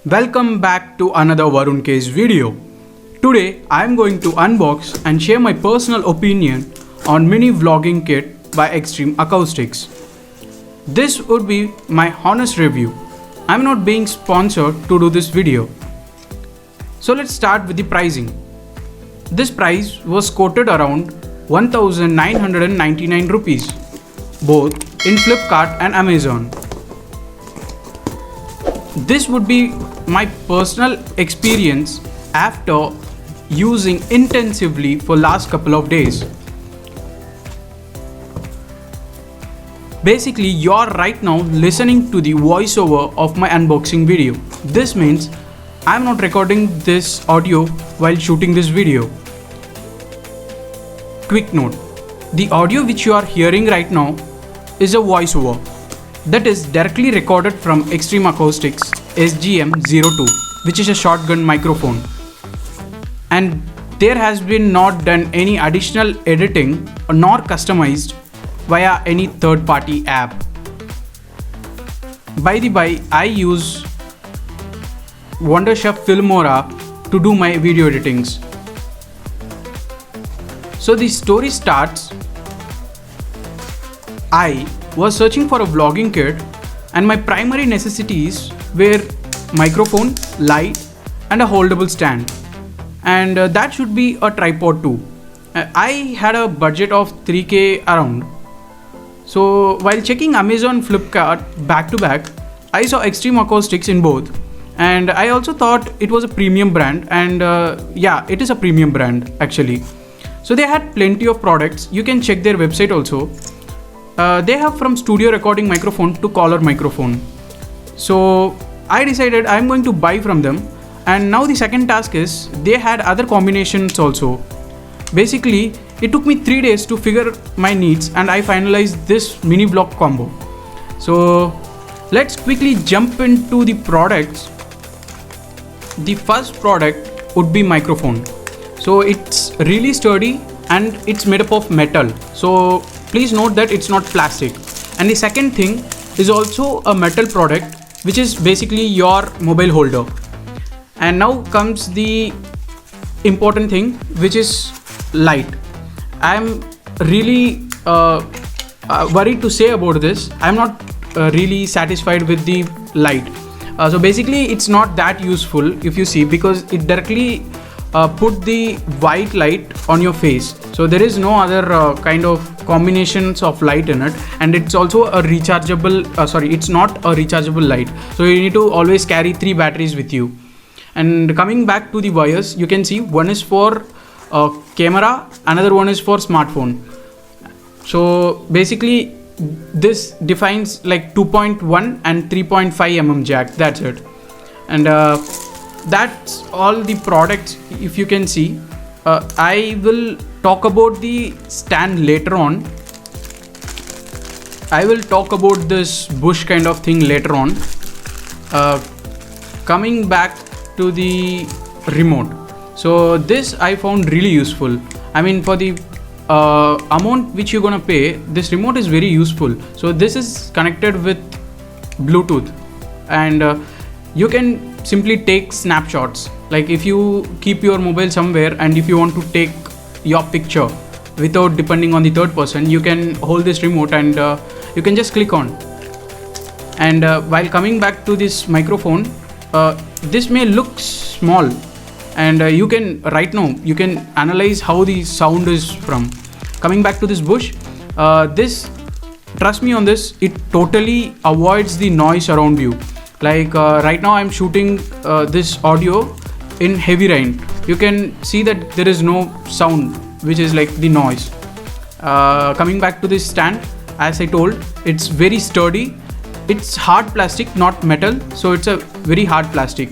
Welcome back to another Varun case video. Today I am going to unbox and share my personal opinion on mini vlogging kit by Xtreme Acoustics. This would be my honest review. I am not being sponsored to do this video. So let's start with the pricing. This price was quoted around 1999 rupees, both in Flipkart and Amazon. This would be my personal experience after using intensively for last couple of days. Basically, you're right now listening to the voiceover of my unboxing video. This means I'm not recording this audio while shooting this video. Quick note, the audio which you are hearing right now is a voiceover that is directly recorded from Xtreme Acoustics SGM02, which is a shotgun microphone, and there has been not done any additional editing nor customized via any third-party app. By the by, I use Wonderchef Filmora to do my video editings. So the story starts. I was searching for a vlogging kit and my primary necessities were microphone, light and a holdable stand, and that should be a tripod too. I had a budget of 3k around. So while checking Amazon, Flipkart back to back, I saw Xtreme Acoustics in both, and I also thought it was a premium brand, and yeah, it is a premium brand actually. So they had plenty of products. You can check their website also. They have from studio recording microphone to collar microphone. So I decided I'm going to buy from them, and now the second task is they had other combinations also. Basically, it took me 3 days to figure my needs and I finalized this mini vlog combo. So let's quickly jump into the products. The first product would be microphone. So it's really sturdy and it's made up of metal. So please note that it's not plastic. And the second thing is also a metal product, which is basically your mobile holder. And now comes the important thing, which is light. I'm really worried to say about this. I'm not really satisfied with the light. So basically it's not that useful if you see, because it directly put the white light on your face. So there is no other kind of combinations of light in it, and it's also a rechargeable it's not a rechargeable light, so you need to always carry 3 batteries with you. And coming back to the wires, you can see one is for camera, another one is for smartphone. So basically this defines like 2.1 and 3.5 mm jack, that's it. And that's all the products. If you can see, I will talk about the stand later on. I will talk about this bush kind of thing later on. Coming back to the remote, so this I found really useful. I mean, for the amount which you're gonna pay, this remote is very useful. So this is connected with Bluetooth, and you can simply take snapshots. Like if you keep your mobile somewhere and if you want to take your picture without depending on the third person, you can hold this remote and you can just click on. And while coming back to this microphone, this may look small, and you can right now you can analyze how the sound is from. Coming back to this bush, this, trust me on this, it totally avoids the noise around you. Like right now I'm shooting this audio in heavy rain. You can see that there is no sound which is like the noise. Coming back to this stand, as I told, it's very sturdy. It's hard plastic, not metal, so it's a very hard plastic.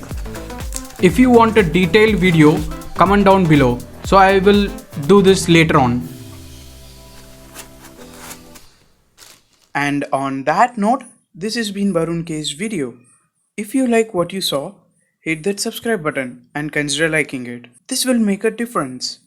If you want a detailed video, comment down below, so I will do this later on. And on that note, this has been Varun K's video. If you like what you saw, hit that subscribe button and consider liking it. This will make a difference.